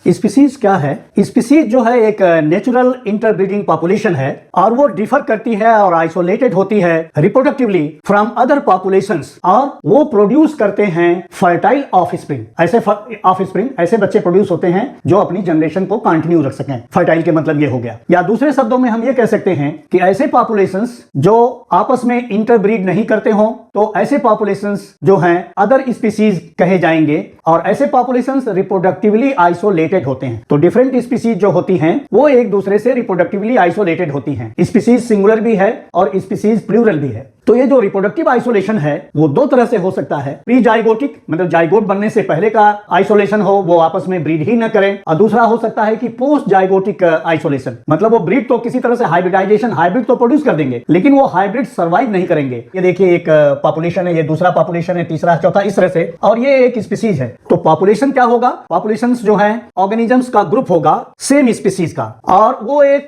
Species क्या है? Species जो है एक नेचुरल इंटरब्रीडिंग पॉपुलेशन है और वो डिफर करती है और आइसोलेटेड होती है रिप्रोडक्टिवली फ्रॉम अदर पॉपुलेशंस और वो प्रोड्यूस करते हैं फर्टाइल ऑफस्प्रिंग। ऐसे बच्चे प्रोड्यूस होते हैं जो अपनी जनरेशन को कंटिन्यू रख सकें। फर्टाइल के मतलब ये हो गया, या दूसरे शब्दों में हम ये कह सकते हैं कि ऐसे पॉपुलेशंस जो आपस में इंटरब्रीड नहीं करते हो तो ऐसे पॉपुलेशंस जो हैं अदर स्पीसीज कहे जाएंगे और ऐसे पॉपुलेशंस रिप्रोडक्टिवली आइसोलेटेड होते हैं। तो डिफरेंट स्पीसीज जो होती हैं वो एक दूसरे से रिप्रोडक्टिवली आइसोलेटेड होती हैं। स्पीसीज सिंगुलर भी है और स्पीसीज प्लूरल भी है। तो ये जो रिप्रोडक्टिव आइसोलेशन है वो दो तरह से हो सकता है। प्री जाइगोटिक मतलब जाइगोट बनने से पहले का आइसोलेशन हो, वो आपस में ब्रीड ही न करें, और दूसरा हो सकता है कि पोस्ट जाइगोटिक आइसोलेशन मतलब वो ब्रीड तो किसी तरह से हाइब्रिडाइजेशन हाइब्रिड तो प्रोड्यूस कर देंगे लेकिन वो हाइब्रिड सर्वाइव नहीं करेंगे। ये देखिए एक पॉपुलेशन है, ये दूसरा पॉपुलेशन है, तीसरा चौथा, इस तरह से, और ये एक स्पीसीज है। तो पॉपुलेशन क्या होगा? पॉपुलेशन जो है ऑर्गेनिजम्स का ग्रुप होगा सेम स्पीसीज का और वो एक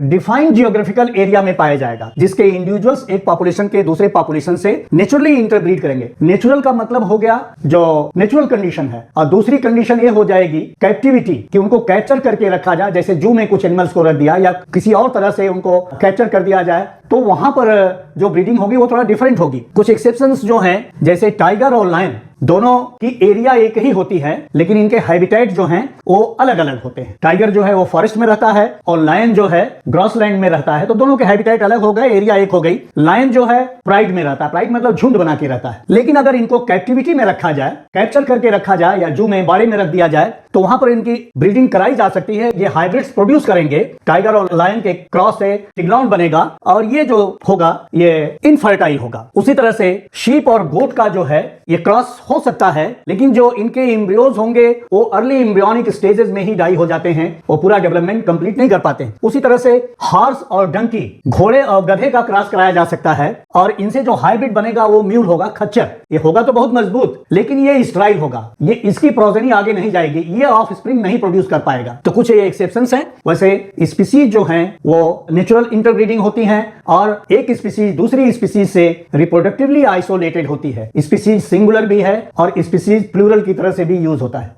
डिफाइंड जियोग्राफिकल एरिया में पाया जाएगा जिसके इंडिविजुअल्स एक पॉपुलेशन के दूसरे पॉपुलेशन से नेचुरली इंटरब्रीड करेंगे। नेचुरल का मतलब हो गया जो नेचुरल कंडीशन है, और दूसरी कंडीशन ये हो जाएगी कैप्टिविटी, कि उनको कैप्चर करके रखा जाए, जैसे जू में कुछ एनिमल्स को रख दिया या किसी और तरह से उनको कैप्चर कर दिया जाए, तो वहां पर जो ब्रीडिंग होगी वो थोड़ा डिफरेंट होगी। कुछ एक्सेप्शंस जो हैं जैसे टाइगर और लायन दोनों की एरिया एक ही होती है लेकिन इनके हैबिटेट जो हैं वो अलग अलग होते हैं। टाइगर जो है वो फॉरेस्ट में रहता है और लायन जो है ग्रासलैंड में रहता है, तो दोनों के हैबिटेट अलग हो गए, एरिया एक हो गई। लायन जो है प्राइड में रहता है, प्राइड मतलब झुंड बना के रहता है, लेकिन अगर इनको कैप्टिविटी में रखा जाए, कैप्चर करके रखा जाए या जू में बाड़े में रख दिया जाए तो वहां पर इनकी ब्रीडिंग कराई जा सकती है। ये हाइब्रिड्स प्रोड्यूस करेंगे, टाइगर और लायन के क्रॉस से टिग्राउंड बनेगा और ये जो होगा ये इनफर्टाइल होगा। उसी तरह से शीप और गोट का जो है ये क्रॉस हो सकता है लेकिन जो इनके एम्ब्रियोज होंगे वो अर्ली एम्ब्रियोनिक स्टेजेस में ही डाई हो जाते हैं, वो पूरा डेवलपमेंट कंप्लीट नहीं कर पाते हैं। उसी तरह से हॉर्स और डंकी, घोड़े और गधे का क्रॉस कराया जा सकता है और इनसे जो हाइब्रिड बनेगा वो म्यूल होगा, खच्चर। ये होगा तो बहुत मजबूत लेकिन ये स्ट्राइल होगा, ये इसकी प्रोजेनी आगे नहीं जाएगी, ये ऑफ स्प्रिंग नहीं प्रोड्यूस कर पाएगा। तो कुछ ये एक्सेप्शंस हैं। वैसे स्पीसीज जो हैं वो नेचुरल इंटरब्रीडिंग होती हैं और एक स्पीसीज दूसरी स्पीसीज से रिप्रोडक्टिवली आइसोलेटेड होती है। स्पीसीज सिंगुलर भी है और स्पीसीज प्लूरल की तरह से भी यूज होता है।